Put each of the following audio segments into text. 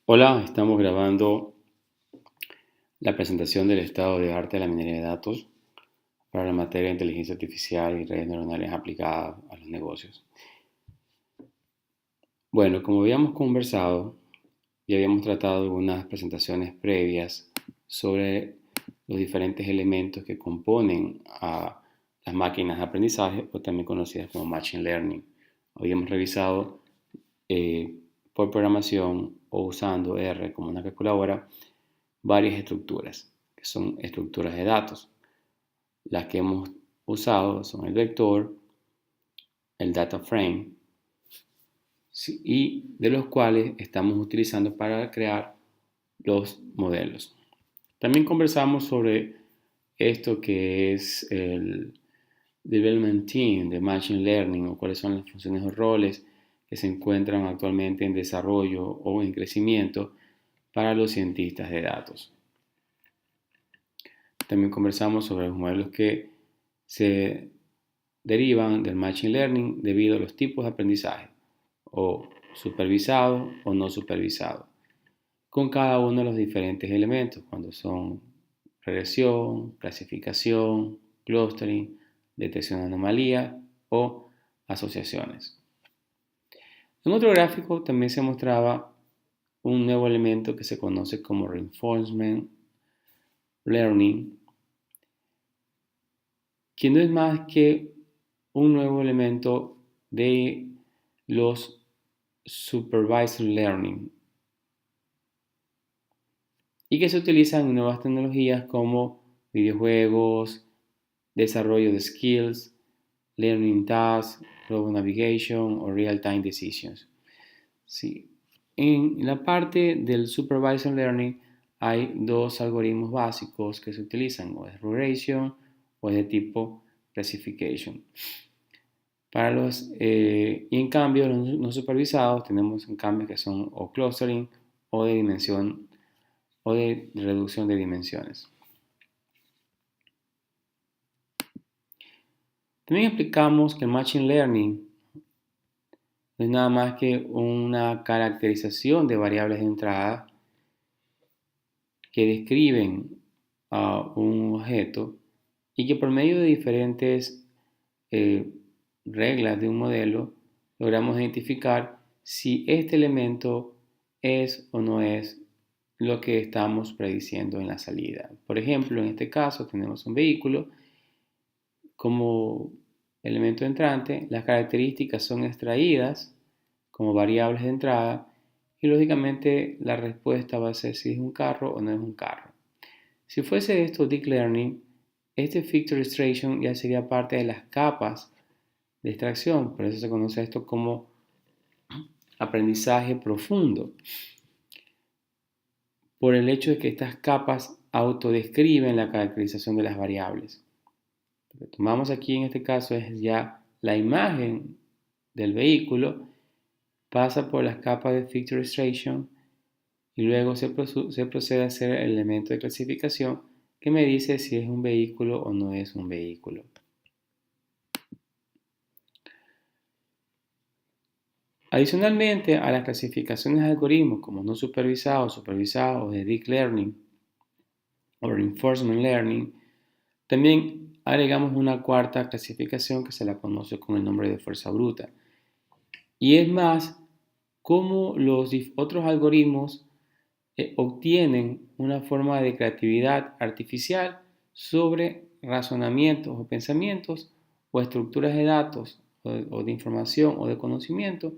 Hola, estamos grabando la presentación del estado de arte de la minería de datos para la materia de inteligencia artificial y redes neuronales aplicadas a los negocios. Bueno, como habíamos conversado y habíamos tratado algunas presentaciones previas sobre los diferentes elementos que componen a las máquinas de aprendizaje, o también conocidas como Machine Learning. Habíamos revisado eh, por programación o usando R como una calculadora varias estructuras, que son estructuras de datos. Las que hemos usado son el vector, el data frame, ¿sí? Y de los cuales estamos utilizando para crear los modelos. También conversamos sobre esto que es el Development Team de Machine Learning, o cuáles son las funciones o roles que se encuentran actualmente en desarrollo o en crecimiento para los cientistas de datos. También conversamos sobre los modelos que se derivan del Machine Learning debido a los tipos de aprendizaje, o supervisado o no supervisado, con cada uno de los diferentes elementos, cuando son regresión, clasificación, clustering, detección de anomalías o asociaciones. En otro gráfico también se mostraba un nuevo elemento que se conoce como Reinforcement Learning, que no es más que un nuevo elemento de los Supervised Learning y que se utilizan en nuevas tecnologías como videojuegos, desarrollo de skills, learning tasks, global navigation o real-time decisions. Sí. En la parte del Supervised Learning hay dos algoritmos básicos que se utilizan, o es regression o es de tipo classification. Y en cambio, los no supervisados tenemos en cambio que son o clustering o de dimensión o de reducción de dimensiones. También explicamos que el Machine Learning no es nada más que una caracterización de variables de entrada que describen a un objeto y que por medio de diferentes eh, reglas de un modelo logramos identificar si este elemento es o no es lo que estamos prediciendo en la salida. Por ejemplo, en este caso tenemos un vehículo como elemento entrante, las características son extraídas como variables de entrada y lógicamente la respuesta va a ser si es un carro o no es un carro. Si fuese esto Deep Learning, este Feature Extraction ya sería parte de las capas de extracción, por eso se conoce esto como aprendizaje profundo, por el hecho de que estas capas autodescriben la caracterización de las variables. Lo que tomamos aquí en este caso es ya la imagen del vehículo, pasa por las capas de Feature Extraction y luego se procede a hacer el elemento de clasificación que me dice si es un vehículo o no es un vehículo. Adicionalmente a las clasificaciones de algoritmos como no supervisados, supervisados, de Deep Learning o Reinforcement Learning, también agregamos una cuarta clasificación que se la conoce con el nombre de fuerza bruta. Y es más, cómo los otros algoritmos obtienen una forma de creatividad artificial sobre razonamientos o pensamientos o estructuras de datos o de información o de conocimiento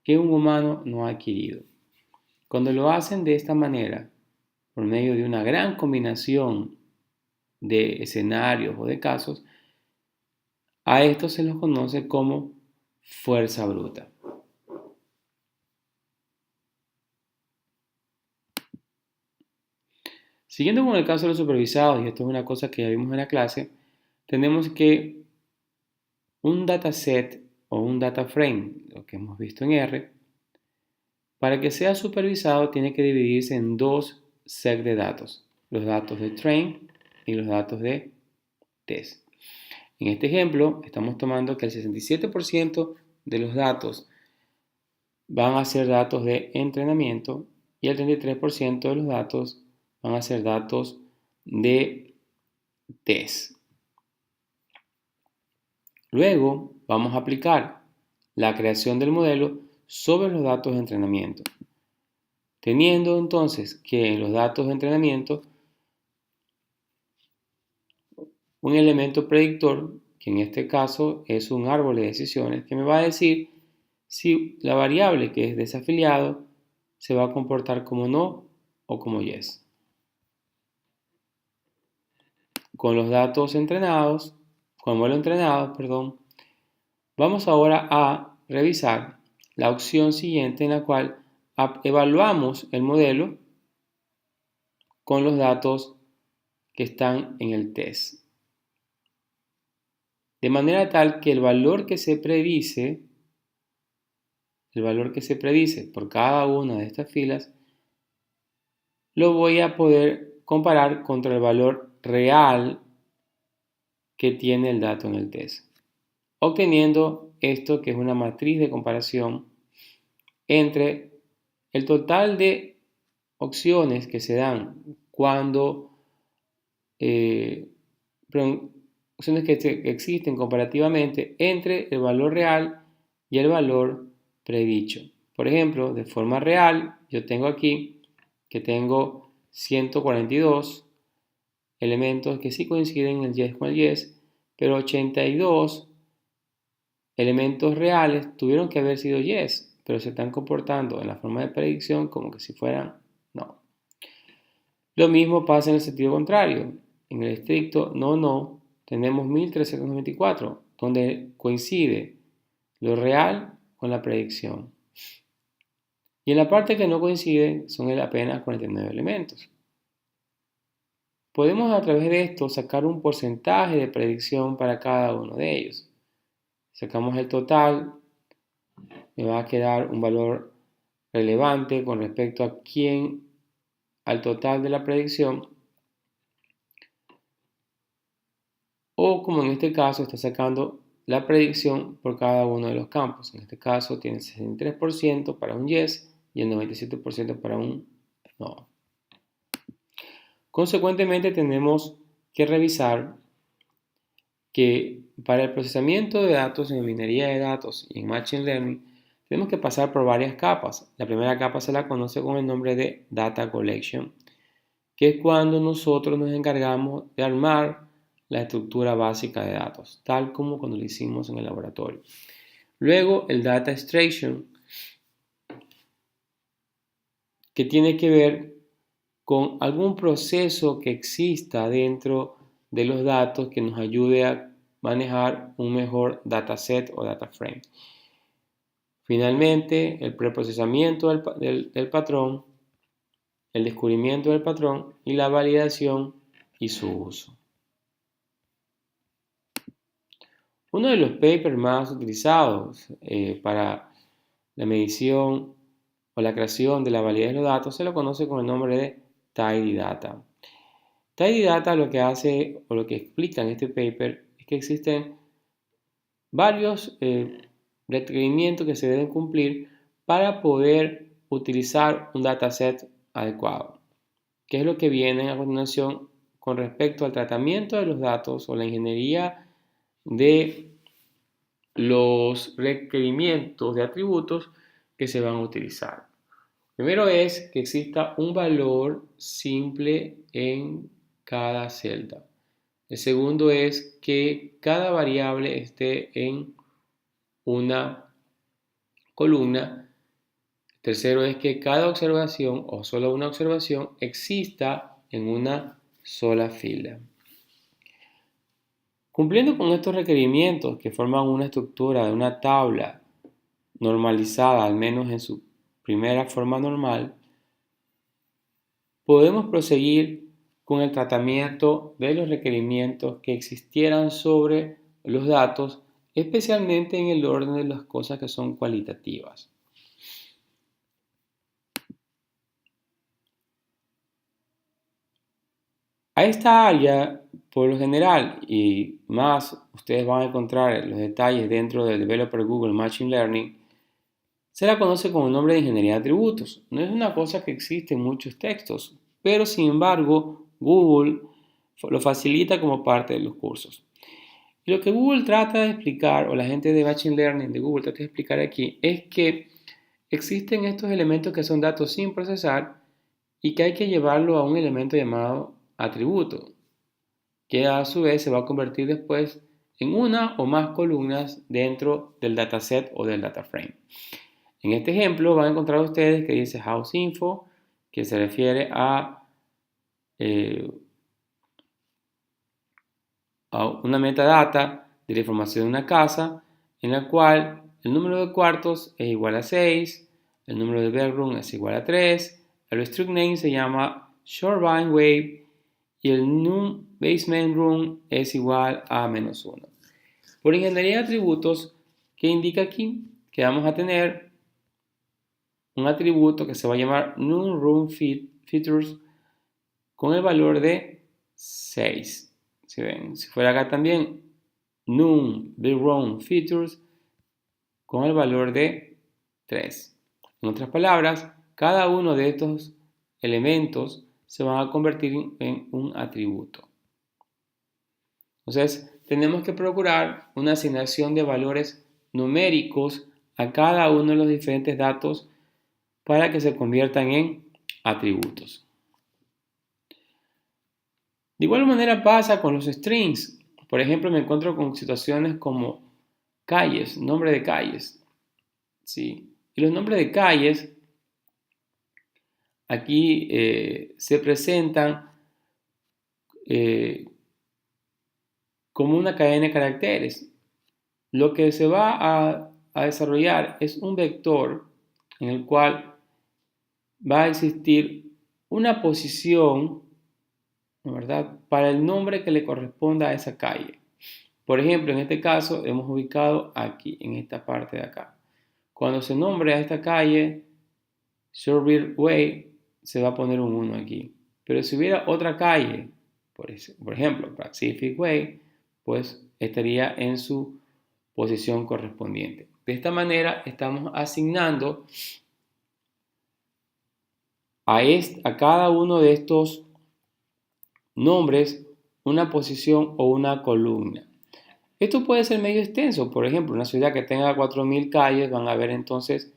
que un humano no ha adquirido. Cuando lo hacen de esta manera, por medio de una gran combinación de escenarios o de casos, a esto se los conoce como fuerza bruta. Siguiendo con el caso de los supervisados, y esto es una cosa que ya vimos en la clase, tenemos que un dataset o un data frame, lo que hemos visto en R, para que sea supervisado tiene que dividirse en dos sets de datos, los datos de train y los datos de test. En este ejemplo, estamos tomando que el 67% de los datos van a ser datos de entrenamiento y el 33% de los datos van a ser datos de test. Luego vamos a aplicar la creación del modelo sobre los datos de entrenamiento, teniendo entonces que en los datos de entrenamiento un elemento predictor, que en este caso es un árbol de decisiones, que me va a decir si la variable que es desafiliado se va a comportar como no o como yes. Con los datos entrenados, con el modelo entrenado, perdón, vamos ahora a revisar la opción siguiente en la cual evaluamos el modelo con los datos que están en el test. De manera tal que el valor que se predice por cada una de estas filas, lo voy a poder comparar contra el valor real que tiene el dato en el test, obteniendo esto que es una matriz de comparación entre el total de opciones que se dan cuando opciones que existen comparativamente entre el valor real y el valor predicho. Por ejemplo, de forma real, yo tengo aquí que tengo 142 elementos que sí coinciden el yes con el yes, pero 82 elementos reales tuvieron que haber sido yes, pero se están comportando en la forma de predicción como que si fueran no. Lo mismo pasa en el sentido contrario. En el estricto no tenemos 1394, donde coincide lo real con la predicción. Y en la parte que no coincide son apenas 49 elementos. Podemos a través de esto sacar un porcentaje de predicción para cada uno de ellos. Sacamos el total, me va a quedar un valor relevante con respecto al total de la predicción, o como en este caso está sacando la predicción por cada uno de los campos. En este caso tiene el 63% para un yes y el 97% para un no. Consecuentemente tenemos que revisar que para el procesamiento de datos en minería de datos y en Machine Learning tenemos que pasar por varias capas. La primera capa se la conoce con el nombre de Data Collection, que es cuando nosotros nos encargamos de armar la estructura básica de datos, tal como cuando lo hicimos en el laboratorio. Luego el Data Extraction, que tiene que ver con algún proceso que exista dentro de los datos que nos ayude a manejar un mejor dataset o data frame. Finalmente, el preprocesamiento del patrón, el descubrimiento del patrón y la validación y su uso. Uno de los papers más utilizados para la medición o la creación de la validez de los datos se lo conoce con el nombre de Tidy Data. Tidy Data lo que hace o lo que explica en este paper es que existen varios requerimientos que se deben cumplir para poder utilizar un dataset adecuado. ¿Qué es lo que viene a continuación con respecto al tratamiento de los datos o la ingeniería de los requerimientos de atributos que se van a utilizar? Primero es que exista un valor simple en cada celda. El segundo es que cada variable esté en una columna. El tercero es que cada observación o solo una observación exista en una sola fila. Cumpliendo con estos requerimientos que forman una estructura de una tabla normalizada, al menos en su primera forma normal, podemos proseguir con el tratamiento de los requerimientos que existieran sobre los datos, especialmente en el orden de las cosas que son cualitativas. A esta área, por lo general, y más ustedes van a encontrar los detalles dentro del Developer Google Machine Learning, Se la conoce con el nombre de ingeniería de atributos. No es una cosa que existe en muchos textos, pero sin embargo Google lo facilita como parte de los cursos. Y lo que Google trata de explicar, o la gente de Machine Learning de Google trata de explicar aquí, es que existen estos elementos que son datos sin procesar y que hay que llevarlo a un elemento llamado atributo, que a su vez se va a convertir después en una o más columnas dentro del dataset o del data frame. En este ejemplo van a encontrar ustedes que dice House Info, que se refiere a una metadata de la información de una casa, en la cual el número de cuartos es igual a 6, el número de bedroom es igual a 3, el street name se llama Shoreline Wave y el num basement room es igual a -1. Por ingeniería de atributos, ¿qué indica aquí? Que vamos a tener un atributo que se va a llamar num room features con el valor de 6. Si ven, si fuera acá también num bedroom features con el valor de 3. En otras palabras, cada uno de estos elementos se van a convertir en un atributo. Entonces, tenemos que procurar una asignación de valores numéricos a cada uno de los diferentes datos para que se conviertan en atributos. De igual manera pasa con los strings. Por ejemplo, me encuentro con situaciones como calles, nombre de calles. ¿Sí? Y los nombres de calles aquí se presentan como una cadena de caracteres. Lo que se va a desarrollar es un vector en el cual va a existir una posición, ¿verdad?, para el nombre que le corresponda a esa calle. Por ejemplo, en este caso hemos ubicado aquí, en esta parte de acá. Cuando se nombre a esta calle, Sherwood Way, se va a poner un 1 aquí. Pero si hubiera otra calle, por ejemplo, Pacific Way, pues estaría en su posición correspondiente. De esta manera estamos asignando a cada uno de estos nombres una posición o una columna. Esto puede ser medio extenso. Por ejemplo, una ciudad que tenga 4.000 calles van a haber entonces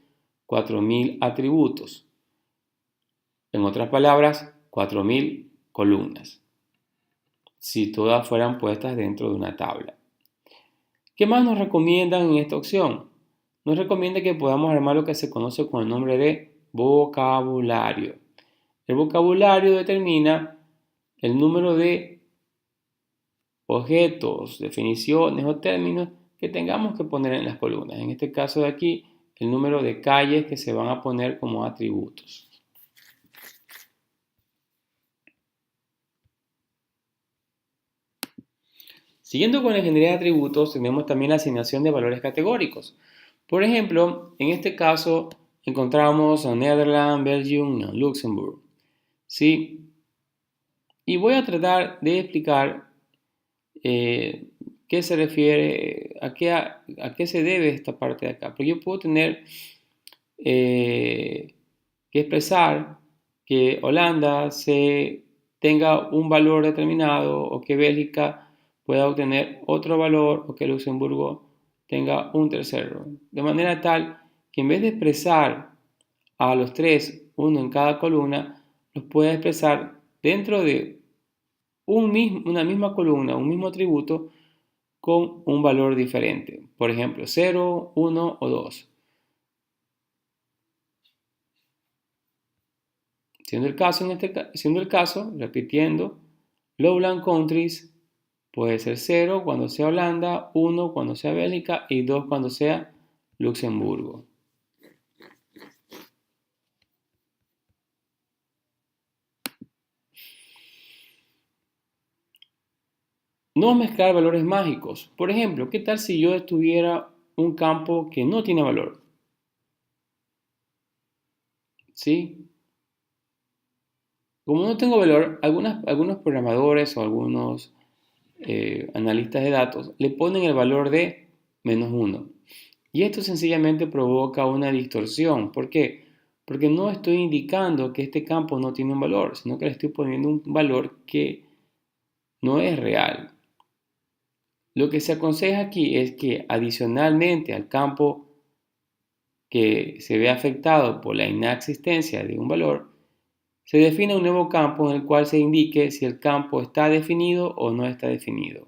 4.000 atributos. En otras palabras, 4.000 columnas, si todas fueran puestas dentro de una tabla. ¿Qué más nos recomiendan en esta opción? Nos recomienda que podamos armar lo que se conoce con el nombre de vocabulario. El vocabulario determina el número de objetos, definiciones o términos que tengamos que poner en las columnas. En este caso de aquí, el número de calles que se van a poner como atributos. Siguiendo con la ingeniería de atributos, tenemos también la asignación de valores categóricos. Por ejemplo, en este caso encontramos a Netherlands, Belgium, Luxemburgo. ¿Sí? Y voy a tratar de explicar qué se refiere, a qué se debe esta parte de acá. Porque yo puedo tener que expresar que Holanda tenga un valor determinado o que Bélgica pueda obtener otro valor o que Luxemburgo tenga un tercero. De manera tal que en vez de expresar a los tres, uno en cada columna, los pueda expresar dentro de una misma columna, un mismo atributo con un valor diferente. Por ejemplo, 0, 1 o 2. Siendo el caso, repitiendo, Lowland Countries puede ser 0 cuando sea Holanda, 1 cuando sea Bélgica y 2 cuando sea Luxemburgo. No mezclar valores mágicos. Por ejemplo, ¿qué tal si yo tuviera un campo que no tiene valor? ¿Sí? Como no tengo valor, algunos programadores o algunos analistas de datos le ponen el valor de -1. Y esto sencillamente provoca una distorsión. ¿Por qué? Porque no estoy indicando que este campo no tiene un valor, sino que le estoy poniendo un valor que no es real. Lo que se aconseja aquí es que adicionalmente al campo que se ve afectado por la inexistencia de un valor, se define un nuevo campo en el cual se indique si el campo está definido o no está definido.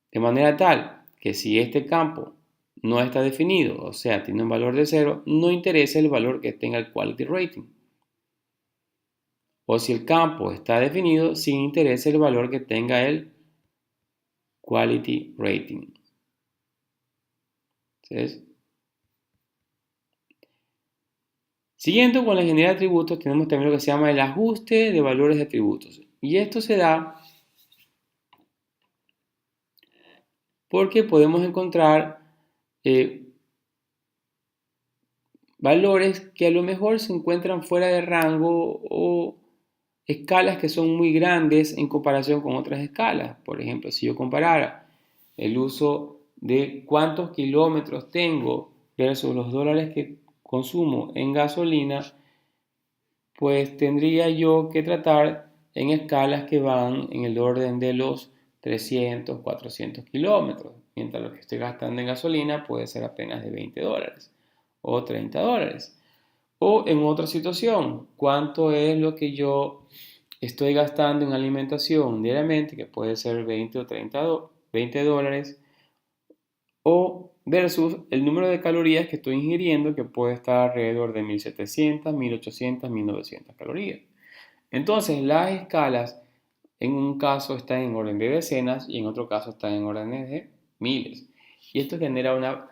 De manera tal que si este campo no está definido, o sea, tiene un valor de 0, no interesa el valor que tenga el quality rating. O si el campo está definido, sí interesa el valor que tenga el quality rating. ¿Sí? Siguiendo con la ingeniería de atributos, tenemos también lo que se llama el ajuste de valores de atributos. Y esto se da porque podemos encontrar valores que a lo mejor se encuentran fuera de rango o escalas que son muy grandes en comparación con otras escalas. Por ejemplo, si yo comparara el uso de cuántos kilómetros tengo versus los dólares que consumo en gasolina, pues tendría yo que tratar en escalas que van en el orden de los 300, 400 kilómetros, mientras lo que estoy gastando en gasolina puede ser apenas de 20 dólares o 30 dólares. O en otra situación, ¿cuánto es lo que yo estoy gastando en alimentación diariamente? Que puede ser 20 o 20 dólares. O versus el número de calorías que estoy ingiriendo, que puede estar alrededor de 1700, 1800, 1900 calorías. Entonces, las escalas en un caso están en orden de decenas y en otro caso están en órdenes de miles. Y esto genera una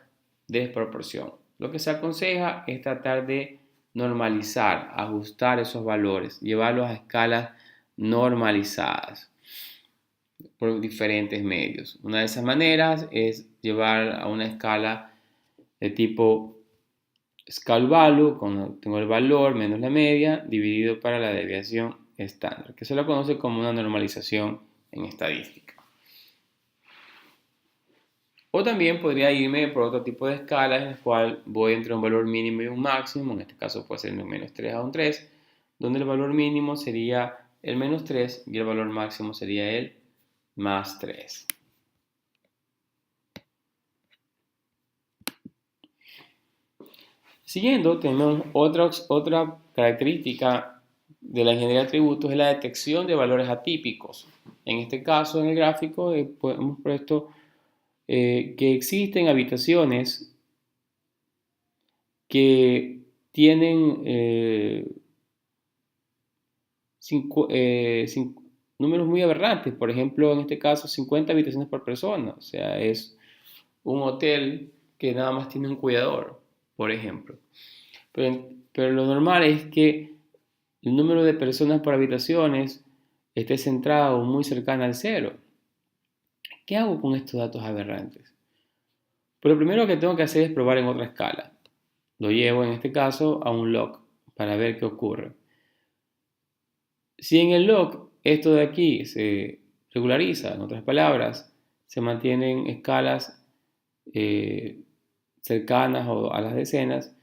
desproporción. Lo que se aconseja es tratar de normalizar, ajustar esos valores, llevarlos a escalas normalizadas por diferentes medios. Una de esas maneras es llevar a una escala de tipo scale value, cuando tengo el valor menos la media, dividido para la desviación estándar, que se lo conoce como una normalización en estadística. O también podría irme por otro tipo de escalas en el cual voy entre un valor mínimo y un máximo, en este caso puede ser de menos 3 a un 3, donde el valor mínimo sería el menos 3 y el valor máximo sería el más 3. Siguiendo, tenemos otra característica de la ingeniería de atributos, es la detección de valores atípicos. En este caso, en el gráfico, hemos puesto que existen habitaciones que tienen números muy aberrantes. Por ejemplo, en este caso, 50 habitaciones por persona. O sea, es un hotel que nada más tiene un cuidador, por ejemplo. Pero lo normal es que el número de personas por habitaciones esté centrado muy cercano al cero. ¿Qué hago con estos datos aberrantes? Pues lo primero que tengo que hacer es probar en otra escala. Lo llevo en este caso a un log para ver qué ocurre. Si en el log esto de aquí se regulariza, en otras palabras, se mantienen escalas cercanas o a las decenas,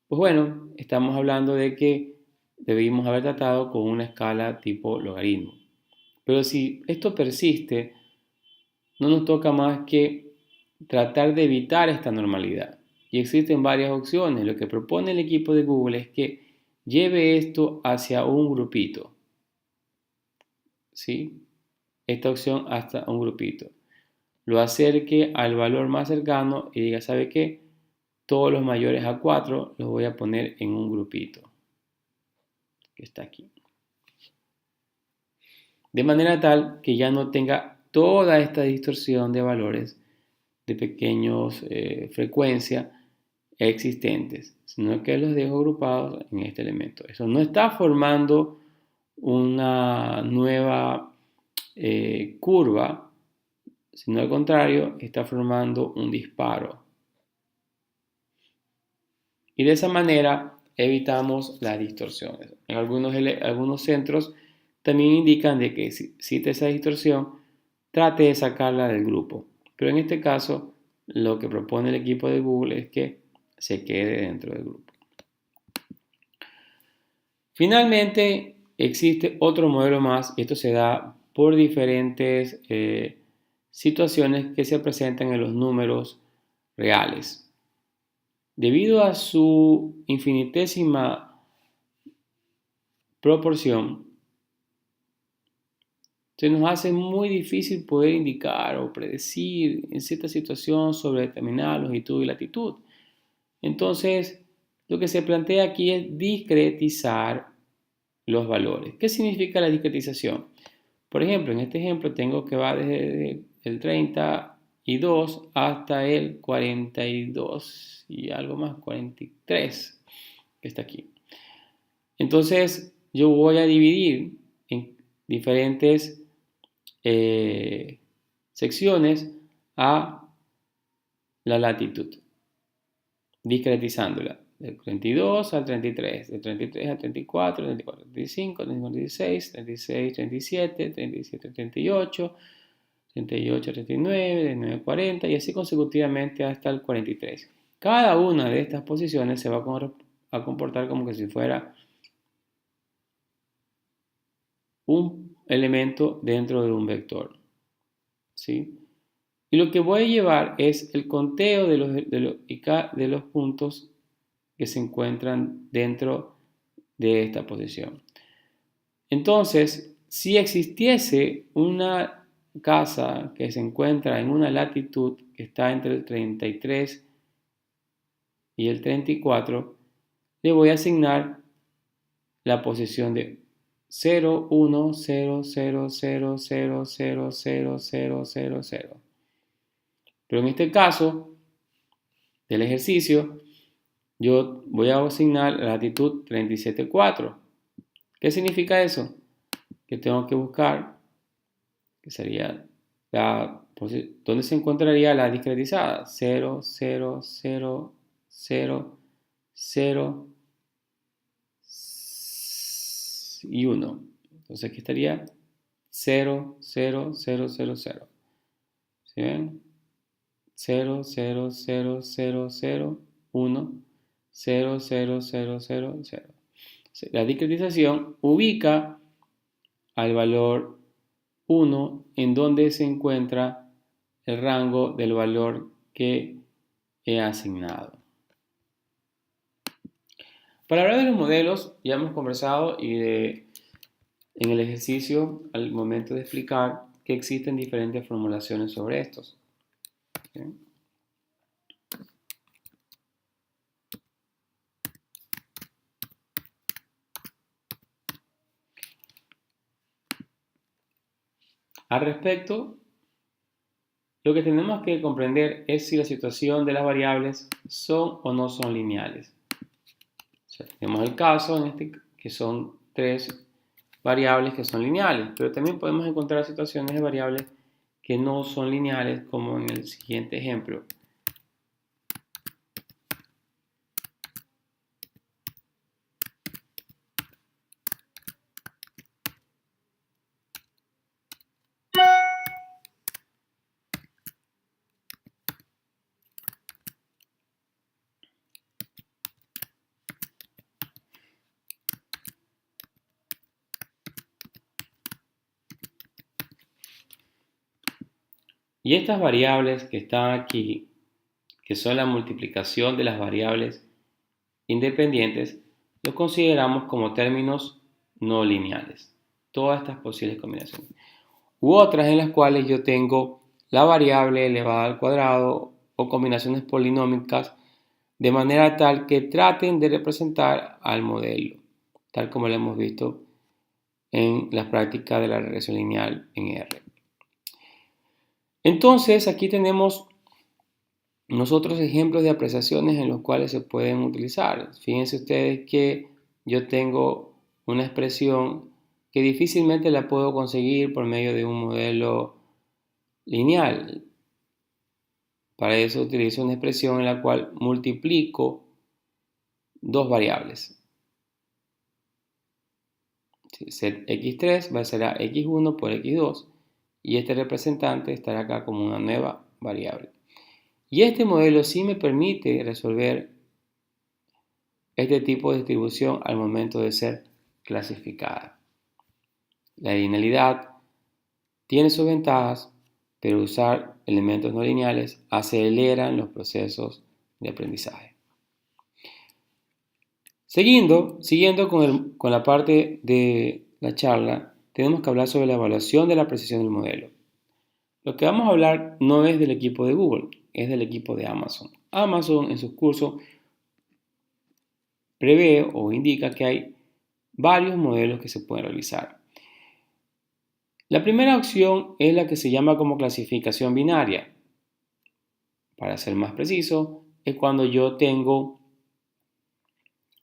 pues bueno, estamos hablando de que debimos haber tratado con una escala tipo logaritmo. Pero si esto persiste, no nos toca más que tratar de evitar esta normalidad. Y existen varias opciones. Lo que propone el equipo de Google es que lleve esto hacia un grupito. ¿Sí? Esta opción hasta un grupito. Lo acerque al valor más cercano y diga, ¿sabe qué? Todos los mayores a 4 los voy a poner en un grupito que está aquí. De manera tal que ya no tenga toda esta distorsión de valores de pequeños frecuencia existentes, sino que los dejo agrupados en este elemento. Eso no está formando una nueva curva, sino al contrario, está formando un disparo. Y de esa manera evitamos las distorsiones. En algunos centros también indican de que si existe esa distorsión, trate de sacarla del grupo. Pero en este caso lo que propone el equipo de Google es que se quede dentro del grupo. Finalmente, existe otro modelo más, y esto se da por diferentes situaciones que se presentan en los números reales. Debido a su infinitésima proporción, se nos hace muy difícil poder indicar o predecir en cierta situación sobre determinada longitud y latitud. Entonces, lo que se plantea aquí es discretizar los valores. ¿Qué significa la discretización? Por ejemplo, en este ejemplo tengo que va desde el 32 hasta el 42 y algo más, 43, que está aquí. Entonces, yo voy a dividir en diferentes secciones a la latitud, discretizándola. Del 32 al 33, del 33 al 34, 34 al 35, 35 al 36, 36, 37, 37 al 38, 38 al 39, 39 al 40 y así consecutivamente hasta el 43. Cada una de estas posiciones se va a comportar como que si fuera un elemento dentro de un vector, ¿sí? Y lo que voy a llevar es el conteo de los puntos que se encuentran dentro de esta posición. Entonces, si existiese una casa que se encuentra en una latitud que está entre el 33 y el 34, le voy a asignar la posición de 0, 1, 0, 0, 0, 0, 0, 0, 0, 0, 0. Pero en este caso del ejercicio, yo voy a asignar la latitud 37,4. ¿Qué significa eso? Que tengo que buscar, que sería ¿dónde se encontraría la discretizada? 0, 0, 0, 0, 0 y 1. Entonces aquí estaría 0, 0, 0, 0, 0. ¿Sí ven? 0, 0, 0, 0, 0, 1, 0, 0, 0, 0, 0. La discretización ubica al valor 1 en donde se encuentra el rango del valor que he asignado. Para hablar de los modelos, ya hemos conversado en el ejercicio, al momento de explicar, que existen diferentes formulaciones sobre estos. ¿Sí? Al respecto, lo que tenemos que comprender es si la situación de las variables son o no son lineales. O sea, tenemos el caso que son tres variables que son lineales, pero también podemos encontrar situaciones de variables que no son lineales, como en el siguiente ejemplo. Y estas variables que están aquí, que son la multiplicación de las variables independientes, los consideramos como términos no lineales. Todas estas posibles combinaciones. U otras en las cuales yo tengo la variable elevada al cuadrado o combinaciones polinómicas de manera tal que traten de representar al modelo, tal como lo hemos visto en la práctica de la regresión lineal en R. Entonces, aquí tenemos nosotros ejemplos de apreciaciones en los cuales se pueden utilizar. Fíjense ustedes que yo tengo una expresión que difícilmente la puedo conseguir por medio de un modelo lineal. Para eso utilizo una expresión en la cual multiplico dos variables. Set x3 va a ser a x1 por x2 y este representante estará acá como una nueva variable. Y este modelo sí me permite resolver este tipo de distribución al momento de ser clasificada. La linealidad tiene sus ventajas, pero usar elementos no lineales aceleran los procesos de aprendizaje. Siguiendo con la parte de la charla, tenemos que hablar sobre la evaluación de la precisión del modelo. Lo que vamos a hablar no es del equipo de Google, es del equipo de Amazon. Amazon en sus cursos prevé o indica que hay varios modelos que se pueden realizar. La primera opción es la que se llama como clasificación binaria. Para ser más preciso, es cuando yo tengo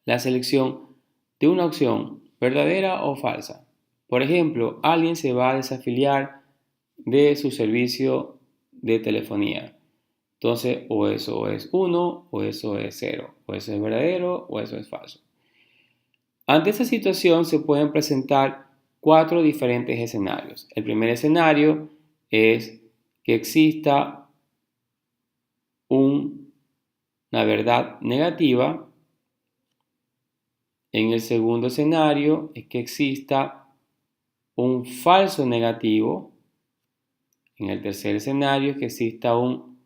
la selección de una opción verdadera o falsa. Por ejemplo, alguien se va a desafiliar de su servicio de telefonía. Entonces, o eso es 1 o eso es 0, o eso es verdadero o eso es falso. Ante esta situación se pueden presentar 4 diferentes escenarios. El primer escenario es que exista una verdad negativa. En el segundo escenario es que exista un falso negativo. En el tercer escenario es que exista un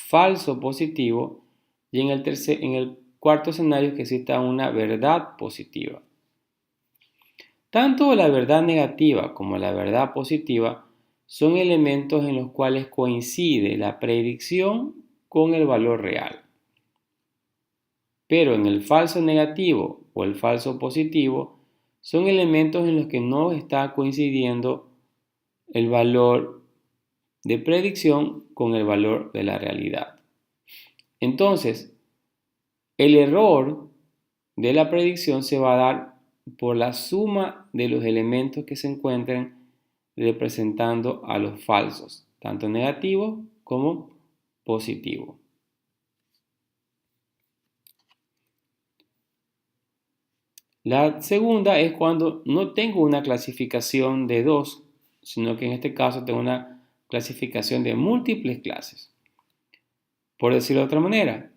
falso positivo. Y en el cuarto escenario es que exista una verdad positiva. Tanto la verdad negativa como la verdad positiva son elementos en los cuales coincide la predicción con el valor real. Pero en el falso negativo o el falso positivo son elementos en los que no está coincidiendo el valor de predicción con el valor de la realidad. Entonces, el error de la predicción se va a dar por la suma de los elementos que se encuentran representando a los falsos, tanto negativo como positivo. La segunda es cuando no tengo una clasificación de 2, sino que en este caso tengo una clasificación de múltiples clases. Por decirlo de otra manera,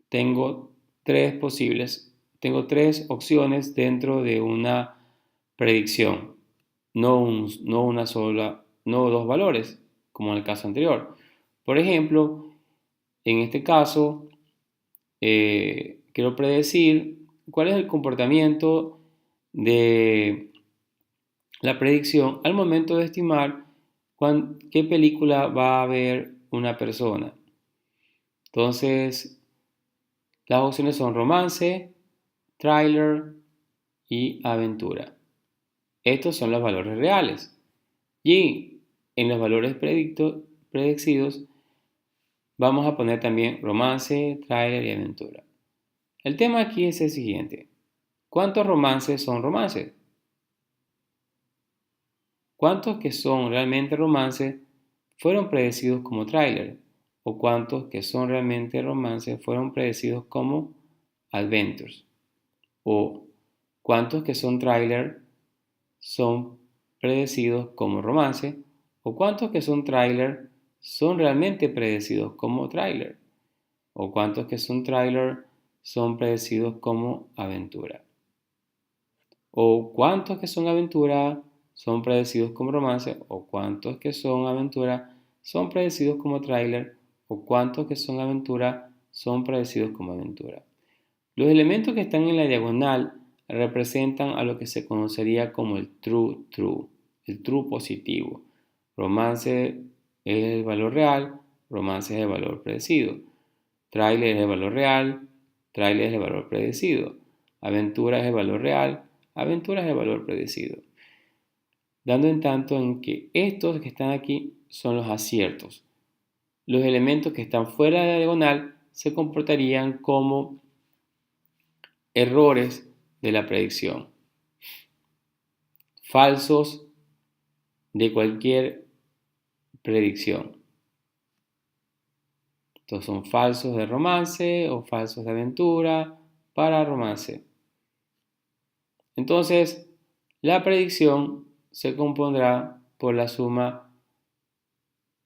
tengo tres opciones dentro de una predicción, no dos valores, como en el caso anterior. Por ejemplo, en este caso, quiero predecir cuál es el comportamiento de la predicción al momento de estimar qué película va a ver una persona. Entonces, las opciones son romance, thriller y aventura. Estos son los valores reales. Y en los valores predecidos vamos a poner también romance, thriller y aventura. El tema aquí es el siguiente. ¿Cuántos romances son romances? ¿Cuántos que son realmente romances fueron predecidos como thriller? ¿O cuántos que son realmente romances fueron predecidos como adventures? ¿O cuántos que son thriller son predecidos como romance? ¿O cuántos que son thriller son realmente predecidos como thriller? ¿O cuántos que son thriller son predecidos como aventura? ¿O cuántos que son aventura son predecidos como romance? ¿O cuántos que son aventura son predecidos como thriller? ¿O cuántos que son aventura son predecidos como aventura? Los elementos que están en la diagonal representan a lo que se conocería como el true, el true positivo. Romance es el valor real, romance es el valor predecido. Thriller es el valor real, thriller es el valor predecido. Aventura es el valor real, aventura es el valor predecido. Dando en tanto en que estos que están aquí son los aciertos. Los elementos que están fuera de la diagonal se comportarían como errores de la predicción. Falsos de cualquier predicción. Estos son falsos de romance o falsos de aventura para romance. Entonces, la predicción se compondrá por la suma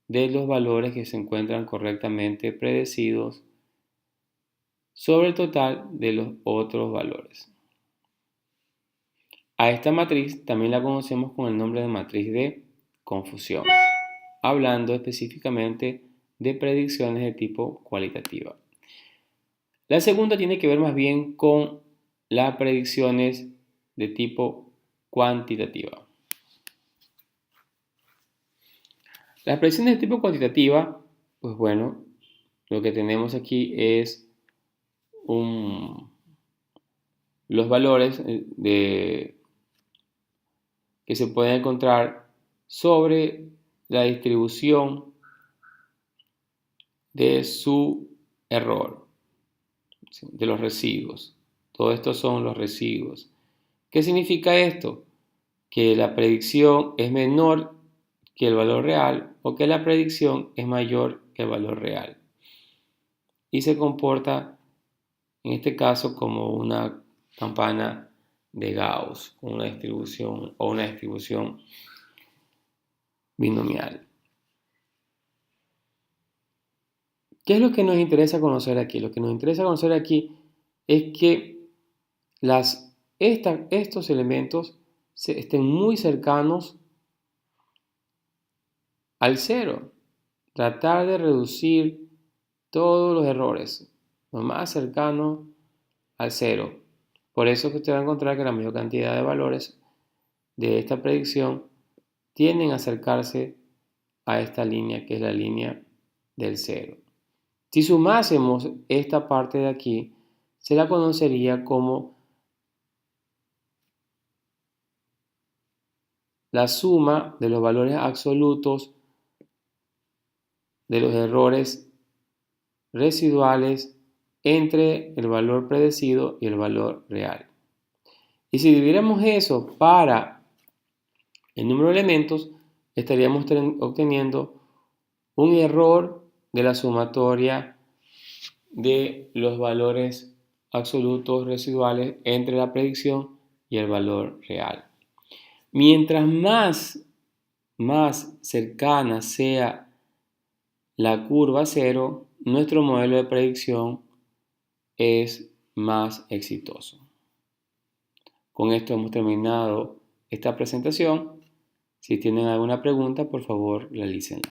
de los valores que se encuentran correctamente predecidos sobre el total de los otros valores. A esta matriz también la conocemos con el nombre de matriz de confusión, hablando específicamente de predicciones de tipo cualitativa. La segunda tiene que ver más bien con las predicciones de tipo cuantitativa. Las predicciones de tipo cuantitativa, pues bueno, lo que tenemos aquí es los valores que se pueden encontrar sobre la distribución de su error, de los residuos. Todo esto son los residuos. ¿Qué significa esto? Que la predicción es menor que el valor real o que la predicción es mayor que el valor real. Y se comporta, en este caso, como una campana de Gauss, una distribución binomial. ¿Qué es lo que nos interesa conocer aquí? Lo que nos interesa conocer aquí es que estos elementos estén muy cercanos al cero. Tratar de reducir todos los errores lo más cercano al cero. Por eso que usted va a encontrar que la mayor cantidad de valores de esta predicción tienden a acercarse a esta línea, que es la línea del cero. Si sumásemos esta parte de aquí, se la conocería como la suma de los valores absolutos de los errores residuales entre el valor predecido y el valor real. Y si dividiéramos eso para el número de elementos, estaríamos obteniendo un error de la sumatoria de los valores absolutos residuales entre la predicción y el valor real. Mientras más cercana sea la curva cero, nuestro modelo de predicción es más exitoso. Con esto hemos terminado esta presentación. Si tienen alguna pregunta, por favor, realícenla.